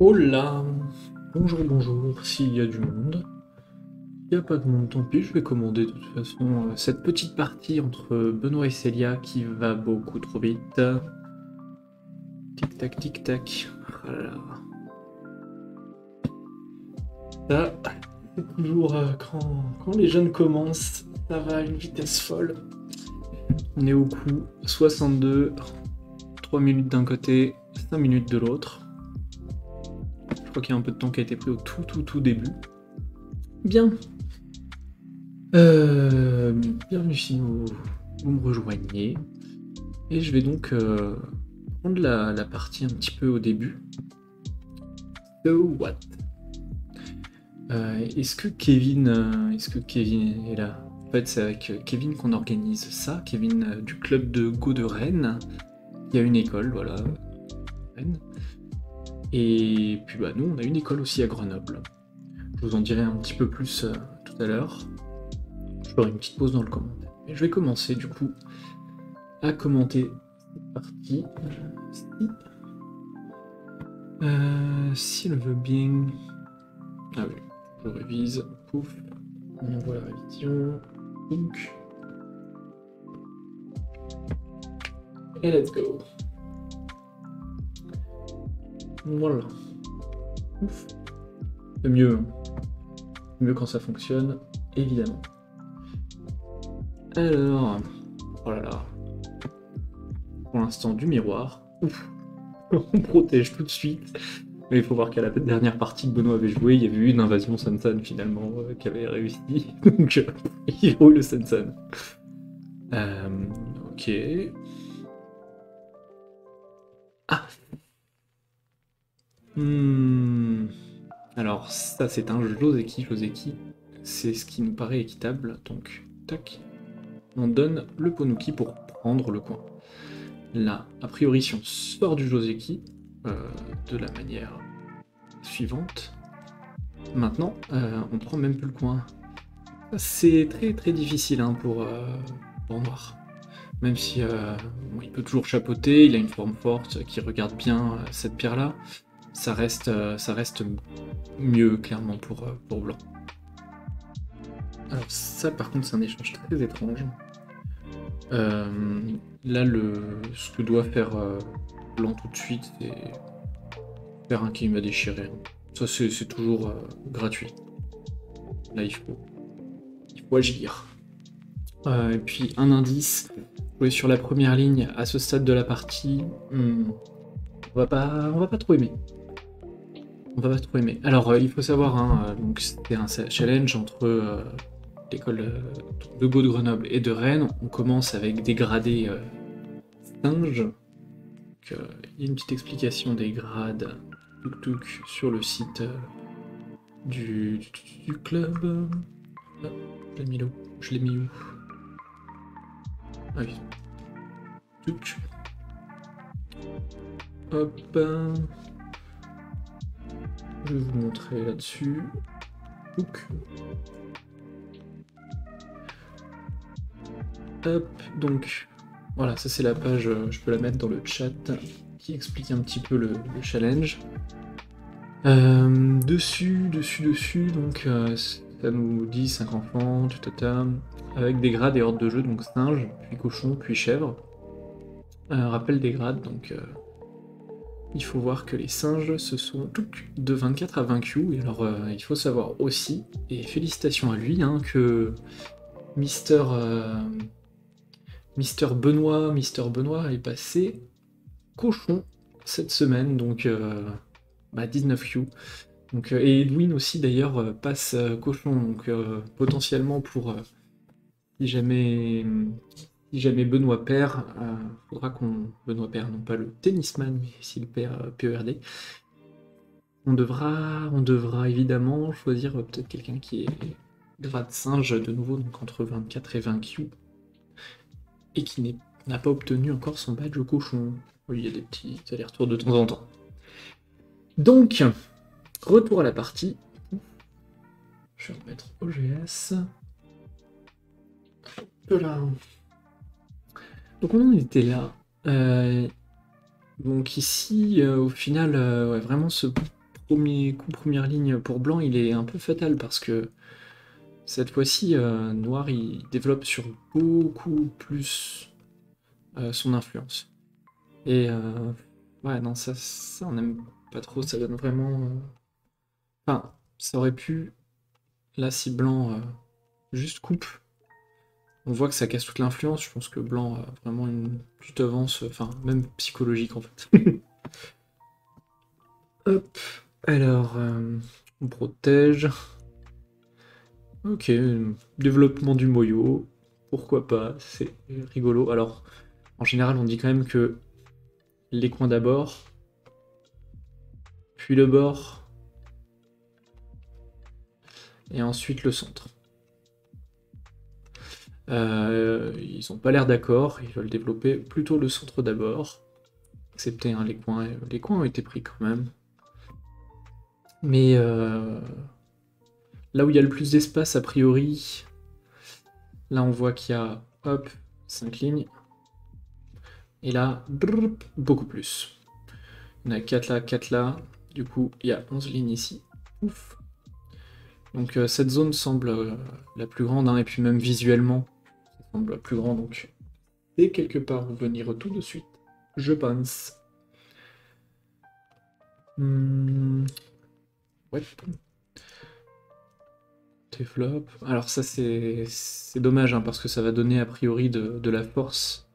Oh là! Bonjour, bonjour, s'il y a du monde. Il n'y a pas de monde, tant pis, je vais commander de toute façon cette petite partie entre Benoît et Célia qui va beaucoup trop vite. Tic-tac, tic-tac. Oh là là. Ça, c'est toujours quand les jeunes commencent, ça va à une vitesse folle. On est au coup 62, 3 minutes d'un côté, 5 minutes de l'autre. Je crois qu'il y a un peu de temps qui a été pris au tout début. Bien. Bienvenue si vous me rejoignez. Et je vais donc prendre la partie un petit peu au début. So what? Est-ce que Kevin est là? En fait, c'est avec Kevin qu'on organise ça. Kevin du club de Go de Rennes. Il y a une école, voilà. Rennes. Et puis bah nous, on a une école aussi à Grenoble. Je vous en dirai un petit peu plus tout à l'heure. Je ferai une petite pause dans le commentaire. Et je vais commencer du coup à commenter cette partie. Si le veut bien. Ah oui, je révise. Pouf. On envoie la révision. Donc. Et let's go. Voilà. Ouf. C'est mieux. C'est mieux quand ça fonctionne, évidemment. Alors. Oh là là. Pour l'instant, du miroir. Ouf. On protège tout de suite. Mais il faut voir qu'à la dernière partie que Benoît avait joué, il y avait eu une invasion Sansan finalement qui avait réussi. Donc il roule le Sansan. Ok. Ah. Alors ça c'est un Joseki. Joseki, c'est ce qui nous paraît équitable. Donc tac. On donne le Ponuki pour prendre le coin. Là, a priori, si on sort du Joseki, de la manière suivante, maintenant, on prend même plus le coin. C'est très difficile hein, pour Noir. Même si bon, il peut toujours chapeauter, il a une forme forte qui regarde bien cette pierre-là, ça reste mieux clairement pour Blanc. Alors ça par contre c'est un échange très étrange. Là ce que doit faire Blanc tout de suite c'est faire un qui va déchirer. Ça c'est toujours gratuit. Là il faut agir. Et puis un indice, jouer sur la première ligne à ce stade de la partie, on va pas trop aimer. On va pas trop aimer. Alors il faut savoir, hein, donc c'était un challenge entre l'école de Go de Grenoble et de Rennes. On commence avec des gradés singes. Donc, il y a une petite explication des grades tuk sur le site du club. Ah, je l'ai mis où? Je l'ai mis où? Ah oui. Tuk. Hop. Je vais vous montrer là-dessus. Tuk. Hop, donc voilà, ça c'est la page, je peux la mettre dans le chat, qui explique un petit peu le challenge. Dessus, donc ça nous dit 5 enfants, tata, avec des grades et ordres de jeu, donc singe, puis cochon, puis chèvre. Rappel des grades, donc il faut voir que les singes, ce sont de 24 à 20 Q, et alors il faut savoir aussi, et félicitations à lui, hein, que Mister Benoît est passé cochon cette semaine, donc 19 Q. Donc, et Edwin aussi d'ailleurs passe cochon, donc potentiellement pour si jamais Benoît perd, faudra qu'on Benoît perd non pas le tennisman mais s'il perd PERD, on devra évidemment choisir peut-être quelqu'un qui est grade singe de nouveau, donc entre 24 et 20 Q, et qui n'a pas obtenu encore son badge au cochon. Oui, il y a des petits allers-retours de temps en temps. Donc, retour à la partie. Je vais remettre OGS. Voilà. Donc on en était là. Donc ici, au final, ouais, vraiment ce premier coup, première ligne pour blanc, il est un peu fatal parce que cette fois-ci, noir, il développe sur beaucoup plus son influence. Et ouais, non, ça, on n'aime pas trop, ça donne vraiment... Enfin, ça aurait pu, là, si blanc juste coupe, on voit que ça casse toute l'influence. Je pense que blanc a vraiment une petite avance, enfin, même psychologique en fait. Hop, alors, on protège. Ok, développement du moyo, pourquoi pas, c'est rigolo. Alors, en général, on dit quand même que les coins d'abord, puis le bord, et ensuite le centre. Ils n'ont pas l'air d'accord, ils veulent développer plutôt le centre d'abord, excepté hein, les coins ont été pris quand même. Mais là où il y a le plus d'espace, a priori, là on voit qu'il y a, hop, 5 lignes, et là, brrr, beaucoup plus. On a 4 là, du coup il y a 11 lignes ici. Ouf. Donc cette zone semble la plus grande, hein, et puis même visuellement, ça semble la plus grande, donc c'est quelque part venir tout de suite, je pense. Ouais. Développe. Alors ça c'est dommage, hein, parce que ça va donner a priori de la force.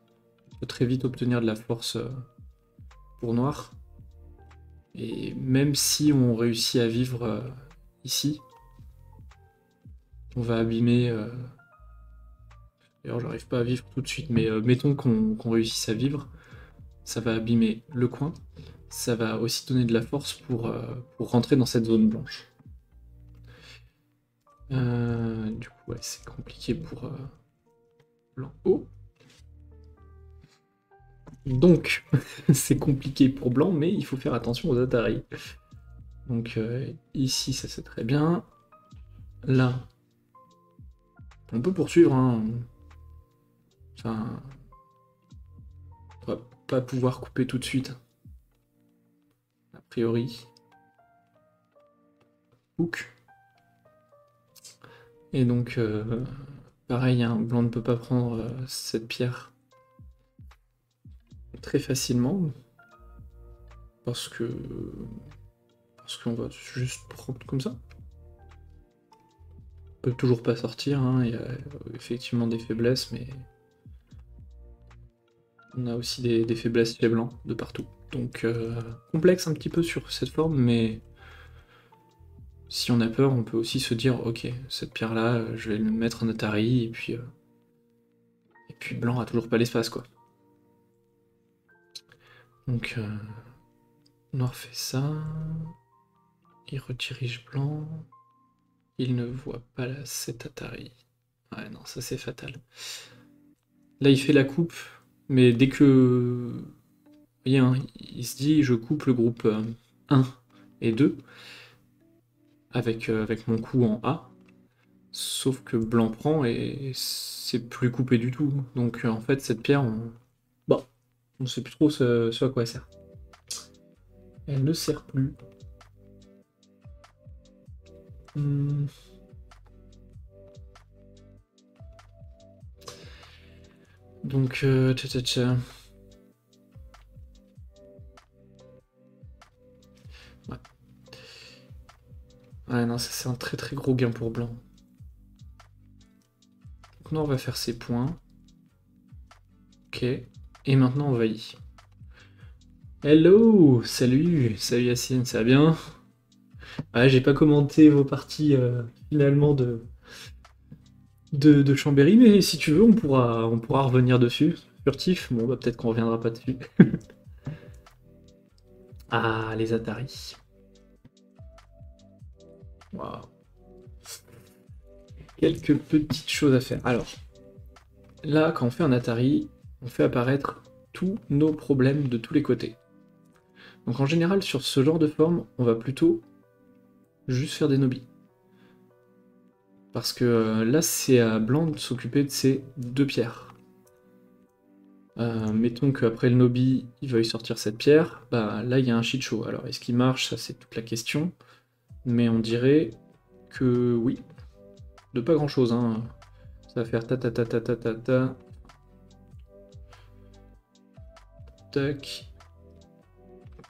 On peut très vite obtenir de la force pour noir. Et même si on réussit à vivre ici, on va abîmer... D'ailleurs j'arrive pas à vivre tout de suite, mais mettons qu'on réussisse à vivre, ça va abîmer le coin. Ça va aussi donner de la force pour rentrer dans cette zone blanche. Du coup ouais, c'est compliqué pour blanc. Oh. Donc, c'est compliqué pour blanc, mais il faut faire attention aux Atari. Donc ici, ça c'est très bien. Là, on peut poursuivre. Hein. Enfin, on va pas pouvoir couper tout de suite. A priori. Hook. Et donc, pareil, hein, blanc ne peut pas prendre cette pierre très facilement. Parce qu'on va juste prendre comme ça. On peut toujours pas sortir, hein. Il y a effectivement des faiblesses, mais on a aussi des faiblesses chez blanc de partout. Donc complexe un petit peu sur cette forme, mais si on a peur, on peut aussi se dire ok, cette pierre-là, je vais le mettre en Atari, et puis blanc a toujours pas l'espace quoi. Donc noir fait ça, il redirige blanc, il ne voit pas cette Atari. Ouais non, ça c'est fatal. Là il fait la coupe, mais dès que... Vous voyez, hein, il se dit je coupe le groupe 1 et 2 avec mon coup en A, sauf que blanc prend et c'est plus coupé du tout. Donc en fait cette pierre, bon, on sait plus trop ce à quoi elle sert. Elle ne sert plus. Hmm. Donc tcha tcha tcha. Ouais. Ouais non, ça c'est un très très gros gain pour blanc. Donc là on va faire ses points. Ok. Et maintenant on va y. Hello! Salut! Salut Yacine, ça va bien? Ouais, j'ai pas commenté vos parties finalement de Chambéry, mais si tu veux, on pourra revenir dessus. Furtif, bon bah peut-être qu'on reviendra pas dessus. Ah, les Atari. Waouh. Quelques petites choses à faire. Alors, là, quand on fait un Atari, on fait apparaître tous nos problèmes de tous les côtés. Donc en général, sur ce genre de forme, on va plutôt juste faire des nobis. Parce que là, c'est à blanc de s'occuper de ces deux pierres. Mettons qu'après le Nobi, il veuille sortir cette pierre, bah là il y a un shit show. Alors est-ce qu'il marche? Ça c'est toute la question. Mais on dirait que oui. De pas grand chose, hein. Ça va faire ta ta ta ta ta ta ta. Tac.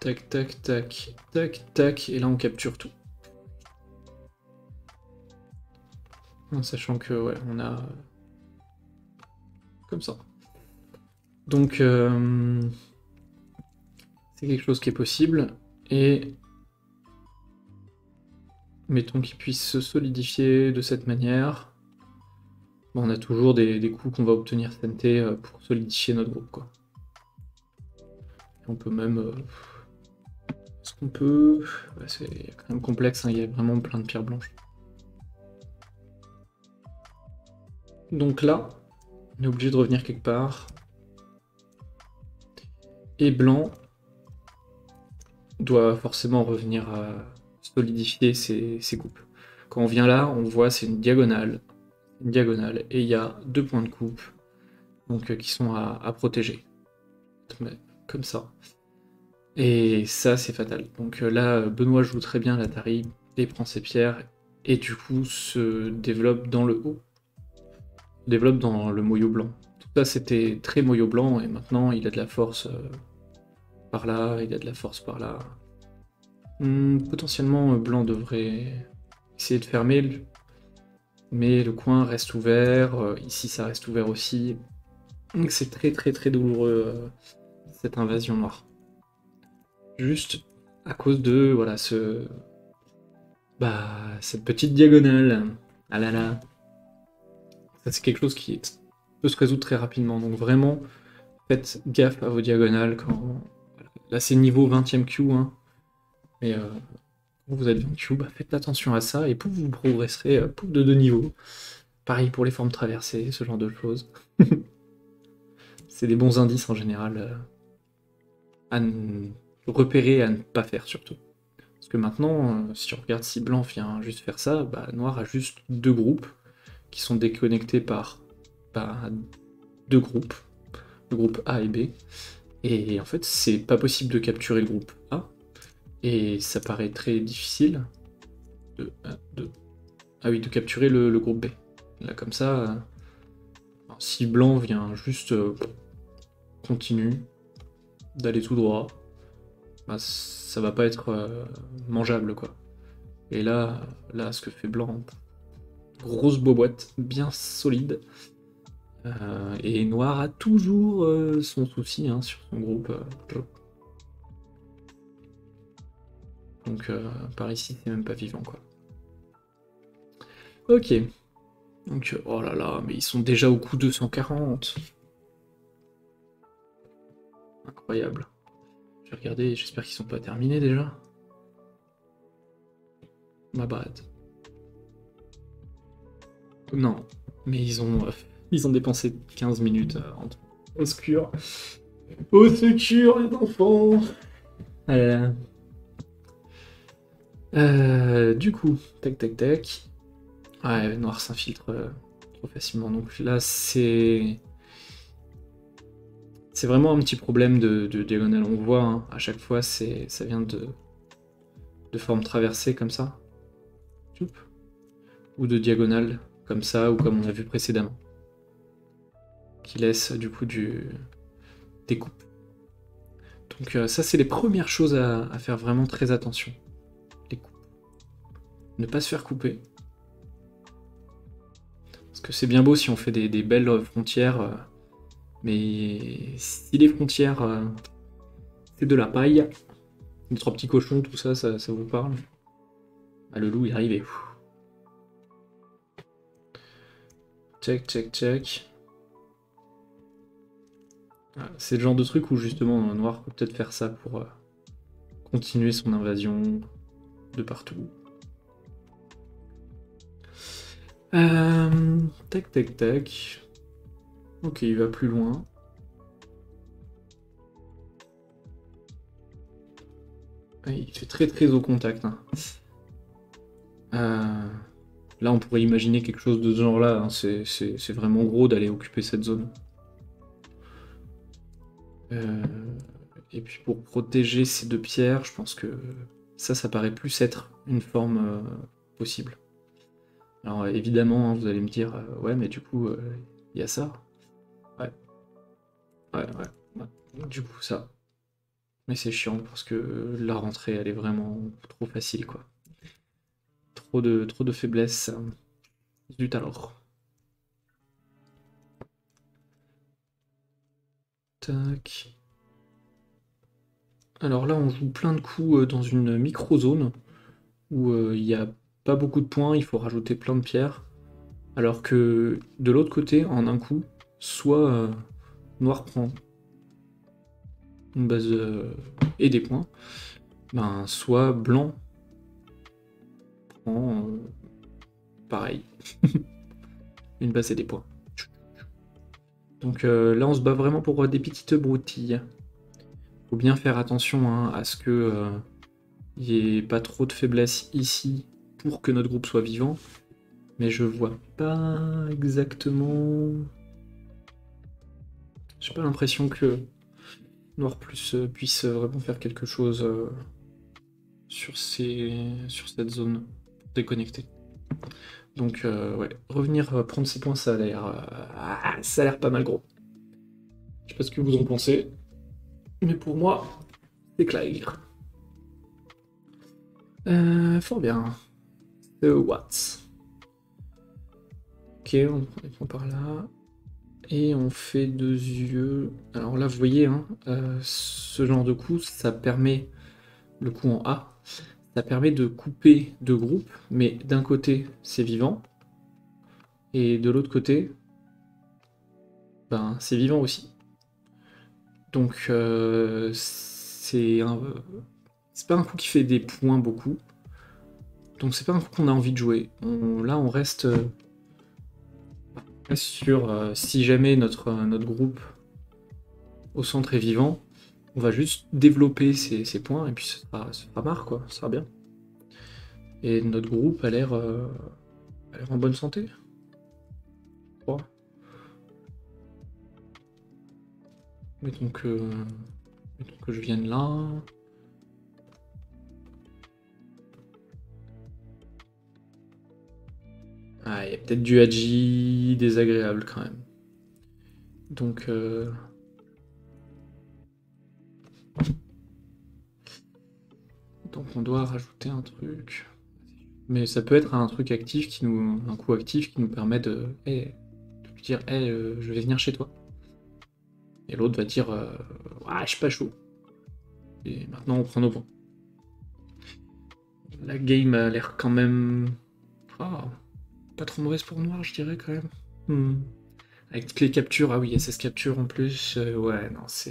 Tac tac tac. Tac tac. Et là on capture tout. En sachant que ouais, on a. Comme ça. Donc c'est quelque chose qui est possible. Et mettons qu'il puisse se solidifier de cette manière. Bon, on a toujours des coups qu'on va obtenir TNT pour solidifier notre groupe, quoi. Et on peut même... Est-ce qu'on peut... Ouais, c'est quand même complexe, hein, il y a vraiment plein de pierres blanches. Donc là, on est obligé de revenir quelque part. Et blanc doit forcément revenir à solidifier ses coupes. Quand on vient là, on voit c'est une diagonale, et il y a 2 points de coupe, donc qui sont à protéger. Comme ça. Et ça, c'est fatal. Donc là, Benoît joue très bien l'Atari, et prend ses pierres, et du coup se développe dans le haut. Développe dans le moyau blanc. Tout ça, c'était très moyau blanc, et maintenant, il a de la force par là, il a de la force par là. Potentiellement, blanc devrait essayer de fermer, mais le coin reste ouvert, ici ça reste ouvert aussi. Donc c'est très très très douloureux, cette invasion noire. Juste à cause de, voilà, cette petite diagonale. Ah là là. Ça c'est quelque chose qui peut se résoudre très rapidement, donc vraiment, faites gaffe à vos diagonales quand... Là c'est niveau 20ème Q, hein. Mais quand vous êtes 20 Q, faites attention à ça, et pouf, vous progresserez de 2 niveaux. Pareil pour les formes traversées, ce genre de choses. C'est des bons indices en général à repérer et à ne pas faire surtout. Parce que maintenant, si on regarde si blanc vient juste faire ça, noir a juste 2 groupes qui sont déconnectés par 2 groupes, le groupe A et B. Et en fait, c'est pas possible de capturer le groupe A. Et ça paraît très difficile de capturer le groupe B. Là, comme ça, si blanc vient juste continue d'aller tout droit, ça va pas être mangeable, quoi. Et là, ce que fait blanc, grosse boîte bien solide. Et noir a toujours son souci sur son groupe. Donc par ici, c'est même pas vivant, quoi. Ok. Donc, oh là là, mais ils sont déjà au coup 240. Incroyable. Je vais regarder, j'espère qu'ils sont pas terminés déjà. Ma bad. Non, mais ils ont dépensé 15 minutes au secours. Au secours, les enfants. Ah là là. Du coup, tac tac tac. Ouais, noir s'infiltre trop facilement. Donc là, c'est vraiment un petit problème de diagonale. On voit, hein, à chaque fois, ça vient de forme traversée comme ça. Ou de diagonale, comme ça, ou comme on a vu précédemment. Qui laisse du coup des coupes. Donc ça, c'est les premières choses à faire vraiment très attention. Les coupes. Ne pas se faire couper. Parce que c'est bien beau si on fait des belles frontières, mais si les frontières, c'est de la paille, les 3 petits cochons, tout ça, ça vous parle. Ah, le loup est arrivé. Check, check, check. Ah, c'est le genre de truc où justement un noir peut peut-être faire ça pour continuer son invasion de partout. Tac, tac, tac. Ok, il va plus loin. Il fait très très au contact. Hein. Là, on pourrait imaginer quelque chose de ce genre-là. Hein. C'est vraiment gros d'aller occuper cette zone. Euh, et puis pour protéger ces deux pierres, je pense que ça paraît plus être une forme possible. Alors évidemment, hein, vous allez me dire, ouais, mais du coup, il y a ça. Ouais, ouais. Du coup, ça. Mais c'est chiant parce que la rentrée, elle est vraiment trop facile, quoi. Trop de faiblesse. Zut alors. Tac. Alors là, on joue plein de coups dans une micro-zone où il n'y a pas beaucoup de points, il faut rajouter plein de pierres. Alors que de l'autre côté, en un coup, soit noir prend une base et des points, ben, soit blanc prend pareil, une base et des points. Donc là, on se bat vraiment pour des petites broutilles. Faut bien faire attention hein, à ce que il n'y ait pas trop de faiblesse ici pour que notre groupe soit vivant. Mais je vois pas exactement. J'ai pas l'impression que Noir Plus puisse vraiment faire quelque chose sur cette zone déconnectée. Donc ouais, revenir prendre ces points, ça a l'air pas mal gros. Je sais pas ce que vous en pensez, mais pour moi, c'est clair. Fort bien. Watts. Ok, on prend par là. Et on fait 2 yeux. Alors là, vous voyez, hein, ce genre de coup, ça permet, le coup en A, ça permet de couper deux groupes, mais d'un côté, c'est vivant, et de l'autre côté, ben, c'est vivant aussi. Donc, c'est pas un coup qui fait des points beaucoup, donc c'est pas un coup qu'on a envie de jouer. Là, on reste sur, si jamais notre groupe au centre est vivant, on va juste développer ces points et puis ce sera marre quoi, ce sera bien. Et notre groupe a l'air en bonne santé, je crois. Mettons que je vienne là. Ah, il y a peut-être du Hadji désagréable quand même. Donc, donc on doit rajouter un truc. Mais ça peut être un truc actif un coup actif qui nous permet de lui dire, hey, je vais venir chez toi. Et l'autre va dire, ouais, je suis pas chaud. Et maintenant on prend nos points. La game a l'air quand même, ah, pas trop mauvaise pour Noir, je dirais quand même. Hmm. Avec toutes les captures, ah oui, il y a 16 captures en plus. Ouais, non, ça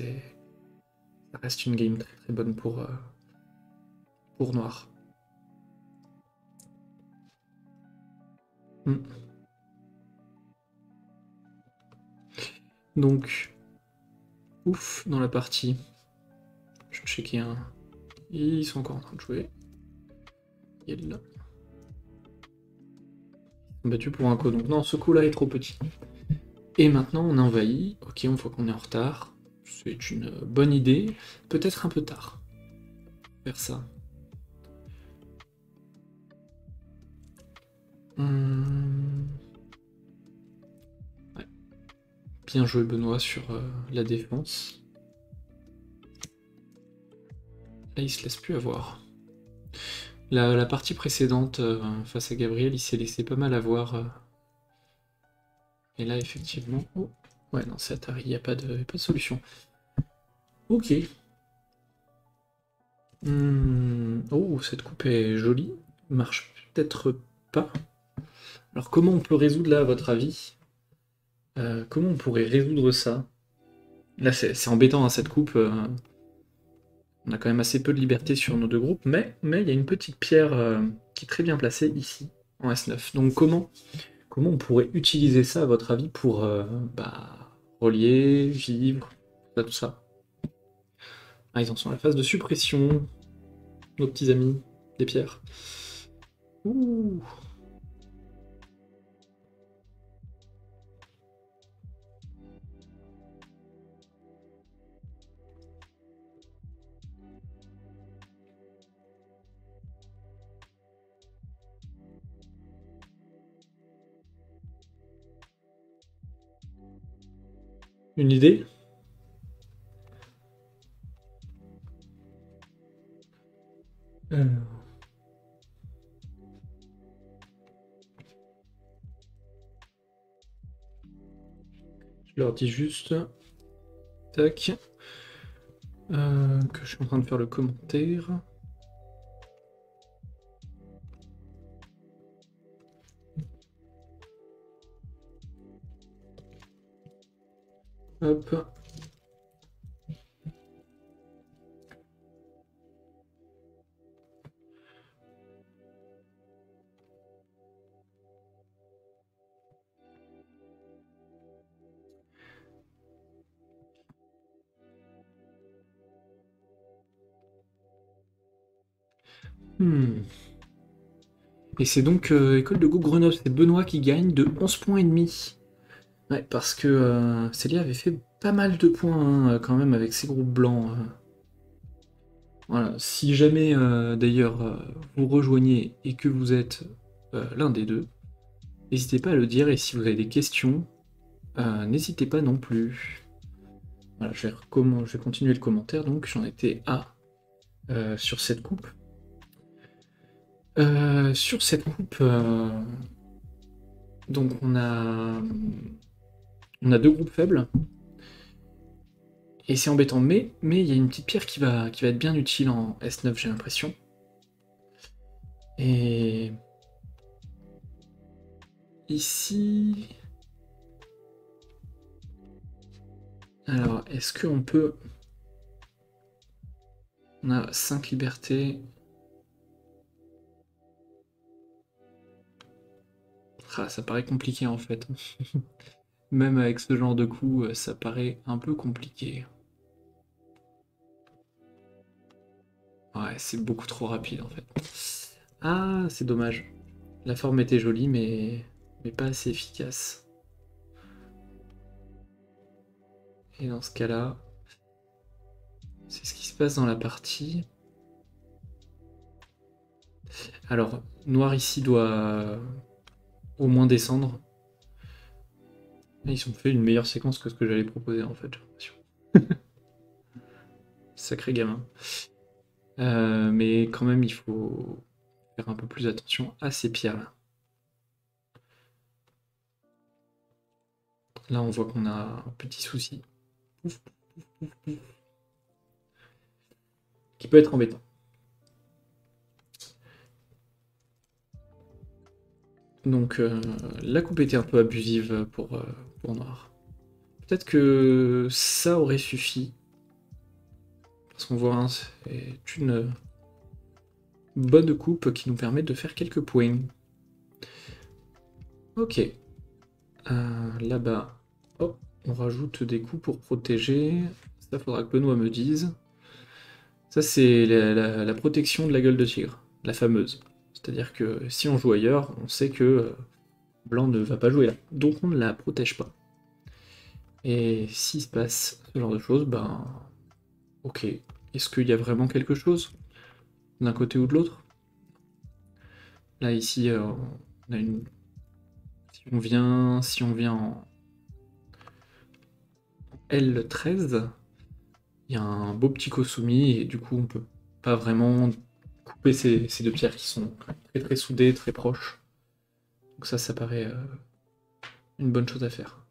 reste une game très très bonne pour Noir. Hmm. Donc, ouf, dans la partie. Je vais checker un. Ils sont encore en train de jouer. Il est là. Battu pour un coup. Donc non, ce coup-là est trop petit. Et maintenant, on envahit. Ok, on voit qu'on est en retard. C'est une bonne idée. Peut-être un peu tard. Faire ça. Hum. Ouais. Bien joué, Benoît, sur la défense. Là, il se laisse plus avoir. La partie précédente, face à Gabriel, il s'est laissé pas mal avoir. Et là, effectivement. Oh. Ouais, non, c'est Atari, il n'y a pas de solution. Ok. Oh, cette coupe est jolie. Marche peut-être pas. Alors, comment on peut résoudre là, à votre avis? Comment on pourrait résoudre ça? Là, c'est embêtant, hein, cette coupe. On a quand même assez peu de liberté sur nos deux groupes, mais il y a une petite pierre qui est très bien placée ici, en S9. Donc, comment on pourrait utiliser ça, à votre avis, pour relier, vivre, tout ça? Ah, ils en sont à la phase de suppression, nos petits amis, des pierres. Ouh. Une idée? Euh, Je leur dis juste, tac, que je suis en train de faire le commentaire. Hop. Et c'est donc École de Go Grenoble, c'est Benoît qui gagne de 11 points et demi. Ouais, parce que Célia avait fait pas mal de points quand même avec ses groupes blancs. Voilà. Si jamais d'ailleurs vous rejoignez et que vous êtes l'un des deux, n'hésitez pas à le dire et si vous avez des questions, n'hésitez pas non plus. Voilà, je vais continuer le commentaire donc j'en étais à sur cette coupe. Sur cette coupe, donc on a deux groupes faibles. Et c'est embêtant, mais il y a une petite pierre qui va être bien utile en S9, j'ai l'impression. Et ici... Alors, est-ce qu'on peut... On a 5 libertés. Ah, ça paraît compliqué en fait. Même avec ce genre de coup, ça paraît un peu compliqué. Ouais, c'est beaucoup trop rapide en fait. Ah, c'est dommage. La forme était jolie, mais pas assez efficace. Et dans ce cas-là, c'est ce qui se passe dans la partie. Alors, noir ici doit au moins descendre. Ils ont fait une meilleure séquence que ce que j'allais proposer en fait, j'ai l'impression. Sacré gamin. Mais quand même, il faut faire un peu plus attention à ces pierres-là. Là, on voit qu'on a un petit souci. Pouf, pouf, pouf, pouf. Qui peut être embêtant. Donc, la coupe était un peu abusive pour Noir. Peut-être que ça aurait suffi. Parce qu'on voit, hein, c'est une bonne coupe qui nous permet de faire quelques points. Ok. Là-bas, hop, on rajoute des coups pour protéger. Ça, faudra que Benoît me dise. Ça, c'est la protection de la gueule de tigre, la fameuse. C'est-à-dire que si on joue ailleurs, on sait que blanc ne va pas jouer là. Donc on ne la protège pas. Et s'il se passe ce genre de choses, ben... Ok. Est-ce qu'il y a vraiment quelque chose d'un côté ou de l'autre? Là, ici, on a une... Si on vient en L13, il y a un beau petit Kosumi, et du coup, on peut pas vraiment couper ces deux pierres qui sont très très soudées, très proches. Donc ça paraît une bonne chose à faire.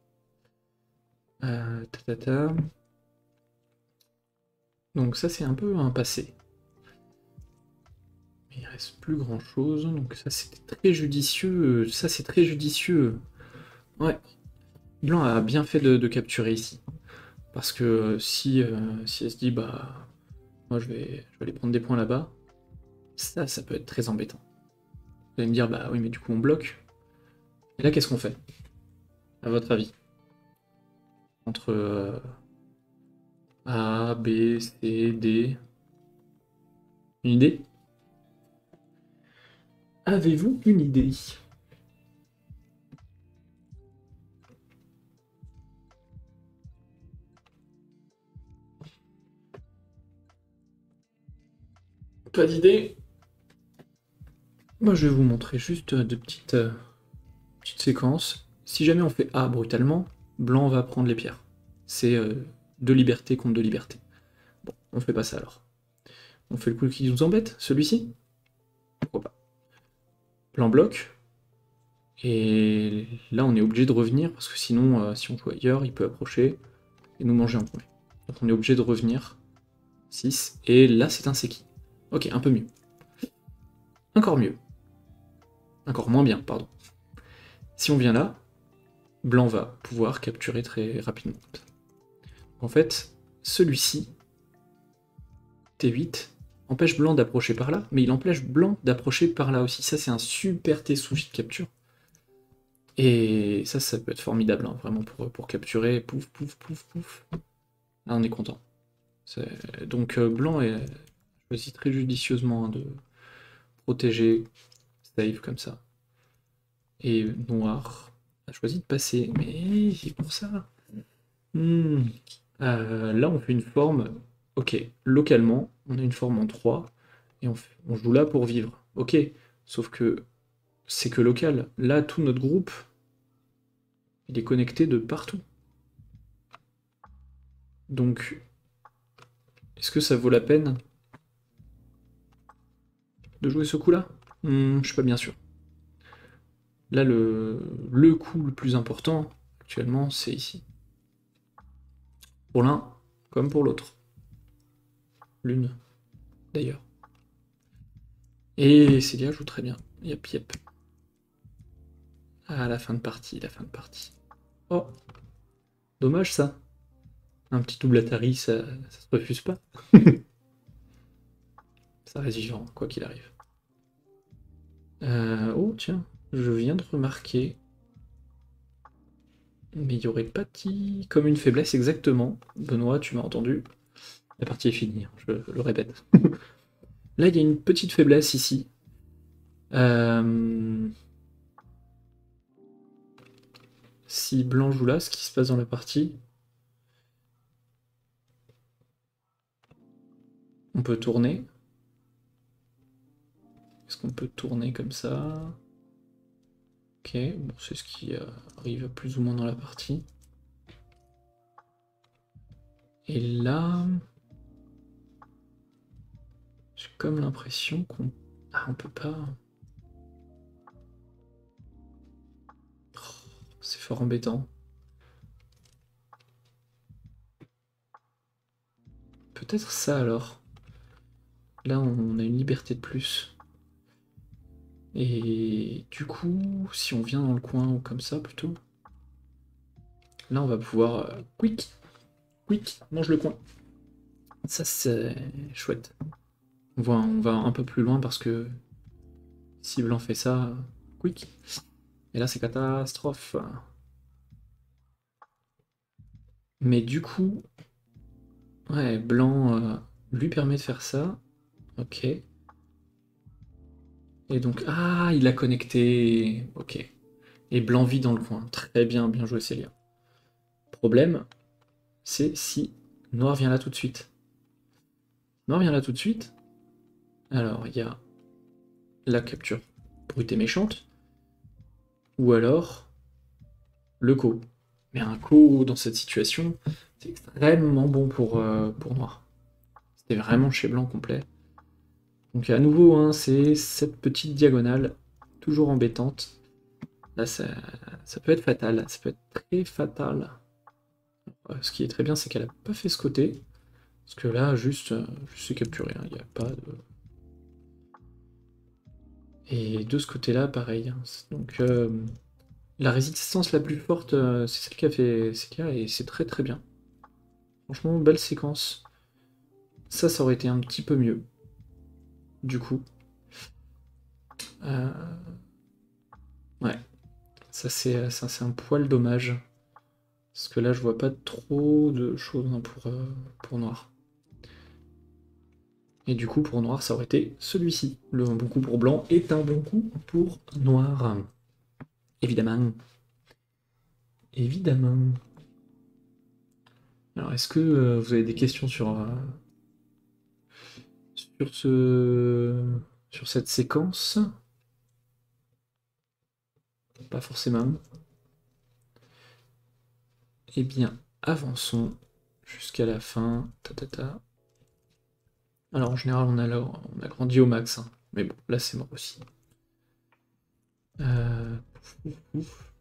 Donc ça, c'est un peu un passé. Mais il reste plus grand chose, donc ça c'est très judicieux. Ça c'est très judicieux. Ouais, Blanc a bien fait de capturer ici. Parce que si elle se dit, bah, moi je vais aller prendre des points là-bas, ça peut être très embêtant. Vous allez me dire, bah oui, mais du coup on bloque. Et là, qu'est-ce qu'on fait, à votre avis? Entre A, B, C, D. Une idée? Avez-vous une idée? Pas d'idée? Moi, je vais vous montrer juste de petites séquences. Si jamais on fait A brutalement, blanc va prendre les pierres. c'est de liberté contre de liberté. Bon, on fait pas ça alors. On fait le coup qui nous embête, celui-ci? Pourquoi pas? Blanc bloc. Et là, on est obligé de revenir, parce que sinon, si on joue ailleurs, il peut approcher et nous manger en premier. Donc on est obligé de revenir. 6. Et là, c'est un Seki. Ok, un peu mieux. Encore mieux. Encore moins bien, pardon. Si on vient là, blanc va pouvoir capturer très rapidement. En fait, celui-ci, T8, empêche blanc d'approcher par là, mais il empêche blanc d'approcher par là aussi. Ça, c'est un super T-sushi de capture. Et ça peut être formidable, hein, vraiment, pour capturer. Pouf, pouf, pouf, pouf. Là, on est content. Donc, blanc est choisi très judicieusement, hein, de protéger, save comme ça. Et noir a choisi de passer, mais c'est pour ça. Là, on fait une forme. Ok, localement, on a une forme en 3, et on joue là pour vivre. Ok, sauf que c'est que local. Là, tout notre groupe, il est connecté de partout. Donc, est-ce que ça vaut la peine de jouer ce coup-là? Je suis pas bien sûr. Là, le coup le plus important, actuellement, c'est ici. Pour l'un, comme pour l'autre. L'une, d'ailleurs. Et Célia joue très bien. Yep, yep. Ah, la fin de partie, la fin de partie. Oh, dommage ça. Un petit double Atari, ça se refuse pas. Ça reste vivant, quoi qu'il arrive. Oh, tiens, je viens de remarquer. Mais il y aurait pas dit comme une faiblesse exactement. Benoît, tu m'as entendu. La partie est finie, hein, je le répète. Là, il y a une petite faiblesse ici. Si blanc joue là, ce qui se passe dans la partie, on peut tourner. Est-ce qu'on peut tourner comme ça? Ok, bon, c'est ce qui arrive plus ou moins dans la partie. Et là, j'ai comme l'impression qu'on... Ah, on peut pas... Oh, c'est fort embêtant. Peut-être ça alors. Là, on a une liberté de plus. Et du coup, si on vient dans le coin ou comme ça plutôt, là on va pouvoir... quick, quick, mange le coin. Ça c'est chouette. On va un peu plus loin parce que si blanc fait ça, quick. Et là c'est catastrophe. Mais du coup, ouais, blanc lui permet de faire ça. Ok. Et donc, ah, il a connecté. Ok. Et blanc vit dans le coin. Très bien, bien joué Célia. Problème, c'est si noir vient là tout de suite. Noir vient là tout de suite. Alors, il y a la capture brute et méchante. Ou alors, le co. Mais un co dans cette situation, c'est extrêmement bon pour noir. C'était vraiment chez blanc complet. Donc à nouveau, hein, c'est cette petite diagonale, toujours embêtante. Là, ça peut être fatal, ça peut être très fatal. Ce qui est très bien, c'est qu'elle a pas fait ce côté. Parce que là, juste c'est capturé, il n'y a pas de... Et de ce côté-là, pareil, hein. Donc la résistance la plus forte, c'est celle qu'a fait Sekia, et c'est très très bien. Franchement, belle séquence. Ça aurait été un petit peu mieux, du coup. Euh, Ouais, ça c'est un poil dommage. Parce que là, je vois pas trop de choses, hein, pour noir. Et du coup, pour noir, ça aurait été celui-ci. Le bon coup pour blanc est un bon coup pour noir. Évidemment. Évidemment. Alors, est-ce que vous avez des questions sur cette séquence? Pas forcément. Eh bien, avançons jusqu'à la fin. Ta, ta, ta. Alors en général, on a grandi au max, hein. Mais bon, là c'est mort aussi. Pouf, pouf, pouf.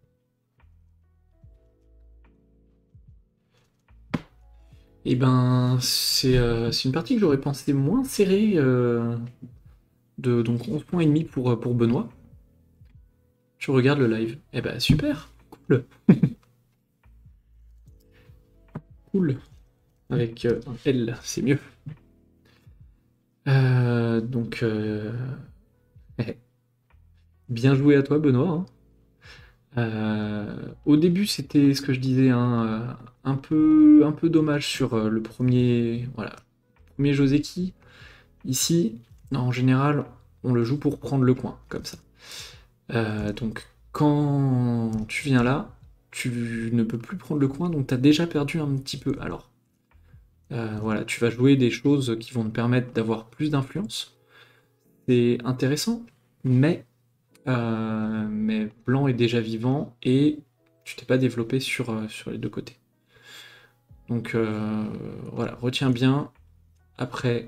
Et ben, c'est une partie que j'aurais pensé moins serrée. Donc 11 points et demi pour Benoît. Tu regardes le live. Eh ben super, cool. Cool. Avec un L, c'est mieux. Donc, bien joué à toi, Benoît, hein. Au début, c'était ce que je disais, hein, un peu dommage sur le premier, voilà, premier Joseki. Ici, en général, on le joue pour prendre le coin, comme ça. Donc, quand tu viens là, tu ne peux plus prendre le coin, donc tu as déjà perdu un petit peu. Alors, voilà, tu vas jouer des choses qui vont te permettre d'avoir plus d'influence. C'est intéressant, mais blanc est déjà vivant et tu t'es pas développé sur les deux côtés. Donc voilà, retiens bien, après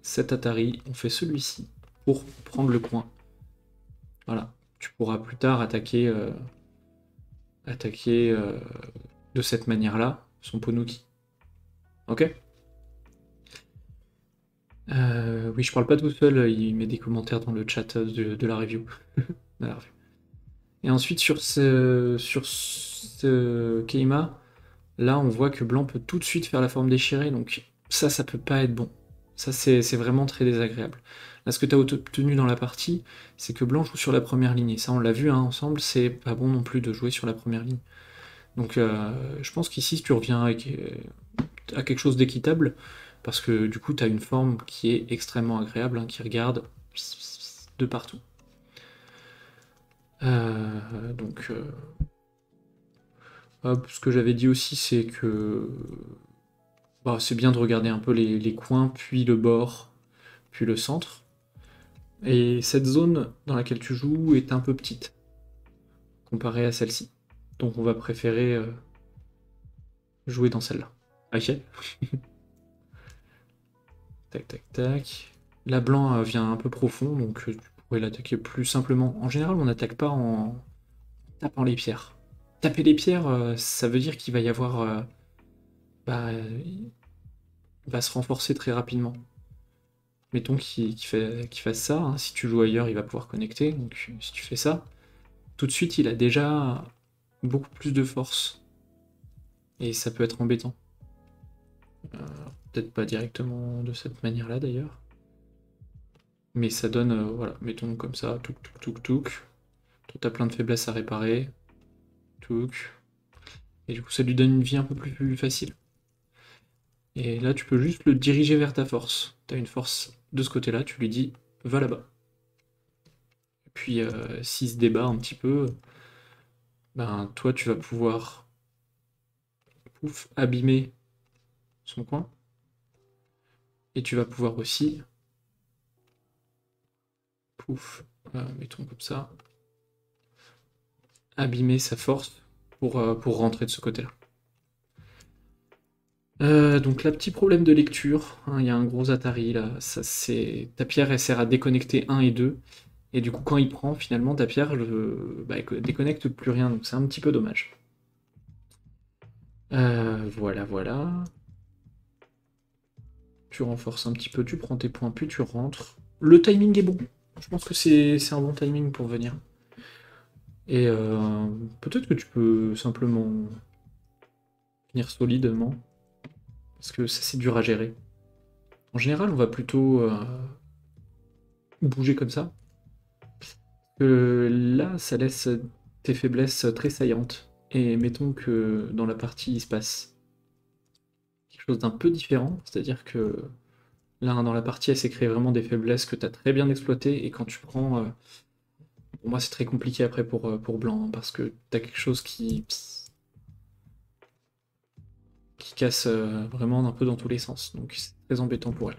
cet Atari, on fait celui-ci pour prendre le coin. Voilà, tu pourras plus tard attaquer de cette manière-là son Ponuki. Ok. Oui, je parle pas tout seul, il met des commentaires dans le chat de la review. De la review. Et ensuite, sur ce Keima, là, on voit que blanc peut tout de suite faire la forme déchirée, donc ça peut pas être bon. Ça, c'est vraiment très désagréable. Là, ce que tu as obtenu dans la partie, c'est que blanc joue sur la première ligne. Et ça, on l'a vu hein, ensemble, c'est pas bon non plus de jouer sur la première ligne. Donc, je pense qu'ici, si tu reviens à quelque chose d'équitable, parce que du coup, tu as une forme qui est extrêmement agréable, hein, qui regarde de partout. Donc, hop, ce que j'avais dit aussi, c'est que bah, c'est bien de regarder un peu les coins, puis le bord, puis le centre. Et cette zone dans laquelle tu joues est un peu petite, comparée à celle-ci. Donc on va préférer jouer dans celle-là. Ok. Tac, tac, tac. La blanc vient un peu profond, donc tu pourrais l'attaquer plus simplement. En général, on n'attaque pas en tapant les pierres. Taper les pierres, ça veut dire qu'il va y avoir... bah, il va se renforcer très rapidement. Mettons qu'il fasse ça, hein. Si tu joues ailleurs, il va pouvoir connecter. Donc si tu fais ça, tout de suite, il a déjà beaucoup plus de force. Et ça peut être embêtant. Peut-être pas directement de cette manière-là d'ailleurs. Mais ça donne, voilà, mettons comme ça, touk touk touk touk. Toi, t'as plein de faiblesses à réparer. Touk. Et du coup, ça lui donne une vie un peu plus facile. Et là, tu peux juste le diriger vers ta force. T'as une force de ce côté-là, tu lui dis, va là-bas. Et puis, s'il se débat un petit peu, ben, toi, tu vas pouvoir pouf, abîmer son coin. Et tu vas pouvoir aussi, pouf, mettons comme ça, abîmer sa force pour rentrer de ce côté-là. Donc là, petit problème de lecture, hein, il y a un gros Atari là, ça, ta pierre elle sert à déconnecter 1 et 2, et du coup quand il prend finalement ta pierre, elle déconnecte plus rien, donc c'est un petit peu dommage. Voilà, voilà. Tu renforces un petit peu, tu prends tes points, puis tu rentres. Le timing est bon, je pense que c'est un bon timing pour venir. Et peut-être que tu peux simplement finir solidement, parce que ça c'est dur à gérer. En général, on va plutôt bouger comme ça. Là, ça laisse tes faiblesses très saillantes. Et mettons que dans la partie, il se passe quelque chose d'un peu différent, c'est-à-dire que là, dans la partie, elle s'est créée vraiment des faiblesses que tu as très bien exploitées, et quand tu prends... pour moi, c'est très compliqué après pour blanc, hein, parce que tu as quelque chose qui casse vraiment un peu dans tous les sens, donc c'est très embêtant pour elle.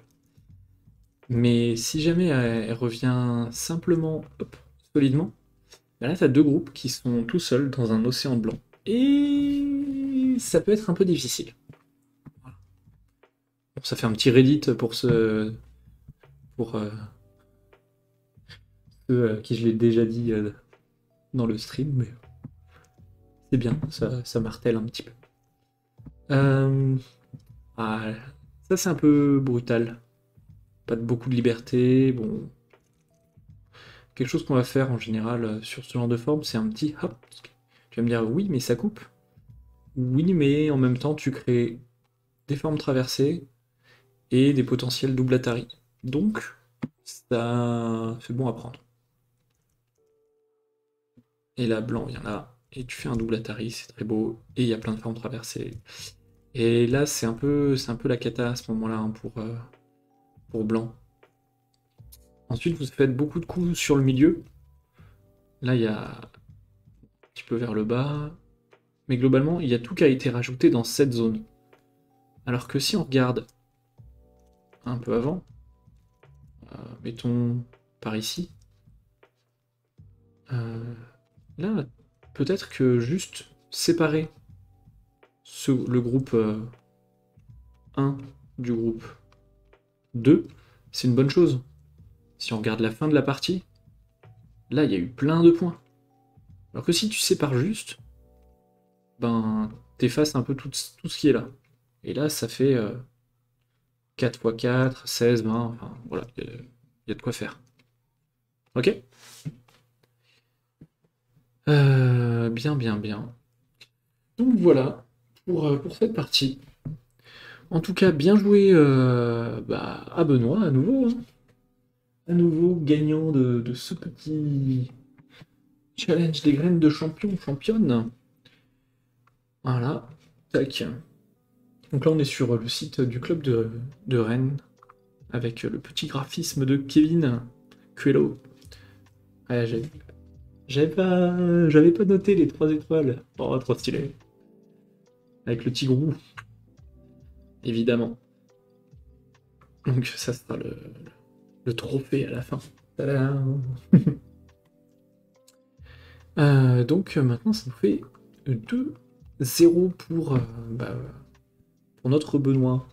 Mais si jamais elle revient simplement, hop, solidement, bah là, tu as deux groupes qui sont tout seuls dans un océan blanc. Et mais ça peut être un peu difficile. Voilà. Bon, ça fait un petit Reddit pour pour ceux à qui je l'ai déjà dit dans le stream, mais c'est bien, ça martèle un petit peu. Euh, ah, ça c'est un peu brutal. Pas de beaucoup de liberté. Bon, quelque chose qu'on va faire en général sur ce genre de forme, c'est un petit hop. Tu vas me dire oui, mais ça coupe. Oui, mais en même temps, tu crées des formes traversées et des potentiels double Atari. Donc, ça c'est bon à prendre. Et là, blanc, il y en a. Et tu fais un double Atari, c'est très beau. Et il y a plein de formes traversées. Et là, c'est un peu la cata à ce moment-là hein, pour blanc. Ensuite, vous faites beaucoup de coups sur le milieu. Là, il y a un petit peu vers le bas. Mais globalement, il y a tout qui a été rajouté dans cette zone. Alors que si on regarde un peu avant, mettons par ici, euh, là, peut-être que juste séparer le groupe 1 du groupe 2, c'est une bonne chose. Si on regarde la fin de la partie, là, il y a eu plein de points. Alors que si tu sépares juste, ben, t'effaces un peu tout ce qui est là. Et là, ça fait 4 x 4, 16, 20, enfin, voilà, il y a de quoi faire. Ok. Bien, bien, bien. Donc voilà pour cette partie. En tout cas, bien joué à Benoît à nouveau. Hein. À nouveau gagnant de ce petit challenge des graines de champion, championne. Voilà. Tac. Donc là, on est sur le site du club de Rennes avec le petit graphisme de Kevin Quello. Ah, j'avais pas noté les 3 étoiles. Oh, trop stylé. Avec le tigrou, évidemment. Donc ça sera le trophée à la fin. Tadam. Donc maintenant, ça nous fait 2-0 pour notre Benoît.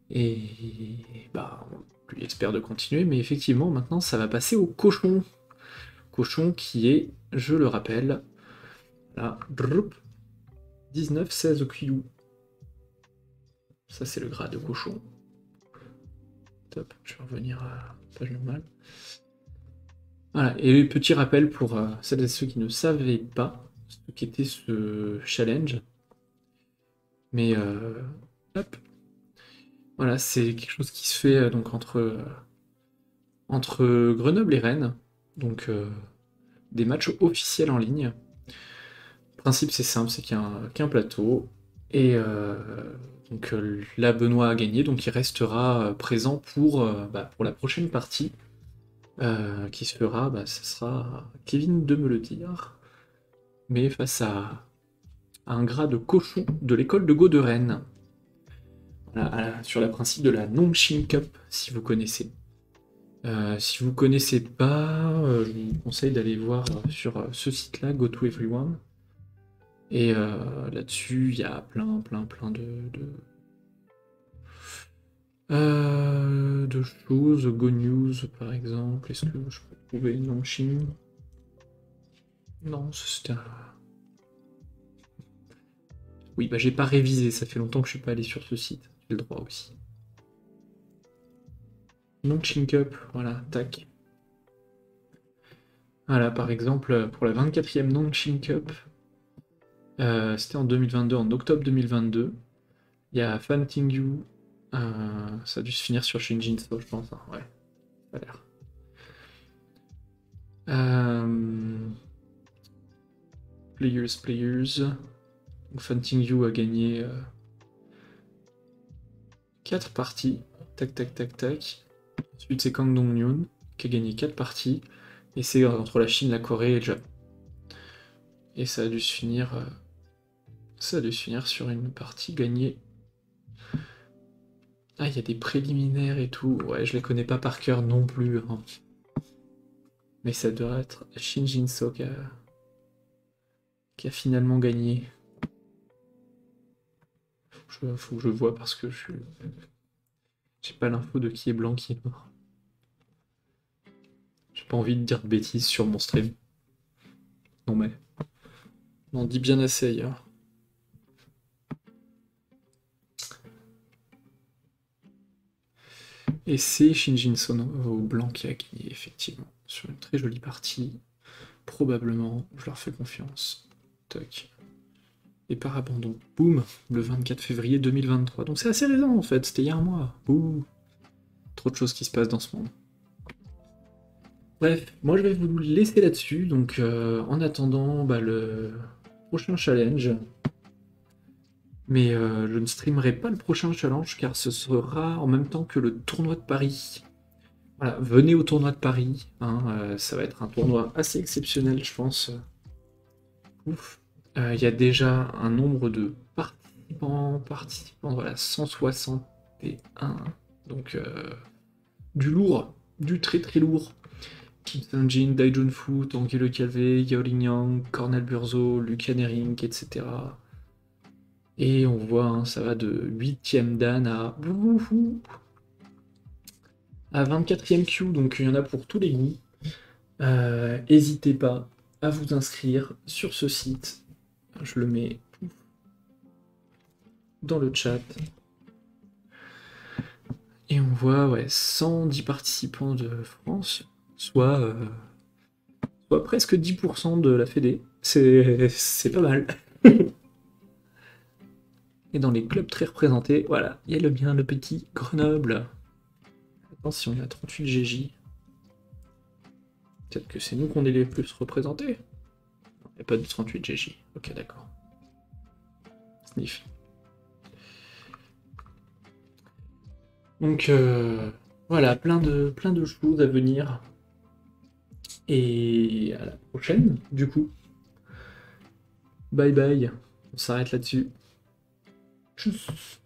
Et bah, on lui espère de continuer, mais effectivement, maintenant, ça va passer au cochon. Cochon qui est, je le rappelle, là, 19-16 au QI. Ça, c'est le grade de cochon. Top, je vais revenir à la page normale. Voilà, et petit rappel pour celles et ceux qui ne savaient pas ce qu'était ce challenge. Mais hop, voilà, c'est quelque chose qui se fait donc entre Grenoble et Rennes. Donc des matchs officiels en ligne. Le principe c'est simple, c'est qu'il y a qu'un plateau. Et donc là Benoît a gagné, donc il restera présent pour la prochaine partie. Qui se fera, ce sera Kevin de me le dire, mais face à un gras de cochon de l'école de Go de Rennes. Voilà, sur le principe de la Nongshim Cup, si vous connaissez. Si vous connaissez pas, je vous conseille d'aller voir sur ce site-là, Go to Everyone. Et là-dessus, il y a plein de choses. Go News, par exemple. Est-ce que je peux trouver Nongshim? Non, c'était un... Oui, j'ai pas révisé, ça fait longtemps que je suis pas allé sur ce site. J'ai le droit aussi. Nongshim Cup, voilà, tac. Voilà, par exemple, pour la 24e Nongshim Cup, c'était en 2022, en octobre 2022. Il y a Fan Tingyu, ça a dû se finir sur Shinjin So, je pense. Hein, ouais, ça a l'air. Players. Donc, Fan Tingyu a gagné 4 parties. Tac, tac, tac, tac. Ensuite, c'est Kang Dong-myun qui a gagné 4 parties. Et c'est entre la Chine, la Corée et le Japon. Et ça a dû se finir. Ça a dû se finir sur une partie gagnée. Ah, il y a des préliminaires et tout. Ouais, je les connais pas par cœur non plus. Hein. Mais ça doit être Shin Jin-so qui a finalement gagné. Faut que je vois parce que j'ai pas l'info de qui est blanc, qui est noir. J'ai pas envie de dire de bêtises sur mon stream. Non mais... On dit bien assez ailleurs. Et c'est Shinjin Sono au blanc qui a gagné, effectivement. Sur une très jolie partie. Probablement, je leur fais confiance. Toc. Et par abandon, boum, le 24 février 2023. Donc c'est assez récent en fait, c'était il y a un mois. Ouh. Trop de choses qui se passent dans ce monde. Bref, moi je vais vous laisser là-dessus. Donc en attendant le prochain challenge. Mais je ne streamerai pas le prochain challenge car ce sera en même temps que le tournoi de Paris. Voilà, venez au tournoi de Paris. Hein, ça va être un tournoi assez exceptionnel, je pense. Ouf. Il y a déjà un nombre de participants, voilà, 161. Donc du lourd, du très très lourd. Kim Sang-jin, Dai Junfu, Tankelo Calvé, Yao Lingyang, Cornel Burzo, Luca Nering, etc. Et on voit, ça va de 8ème Dan à 24ème Q, donc il y en a pour tous les goûts. N'hésitez pas à vous inscrire sur ce site. Je le mets dans le chat. Et on voit 110 participants de France, soit presque 10% de la Fédé. C'est pas mal. Et dans les clubs très représentés, voilà, il y a le petit Grenoble. Attention, il y a 38 GJ. Peut-être que c'est nous qu'on est les plus représentés. Il n'y a pas de 38 GJ. Ok, d'accord. Sniff. Donc voilà, plein de choses à venir. Et à la prochaine, du coup. Bye bye. On s'arrête là-dessus. Tchuss.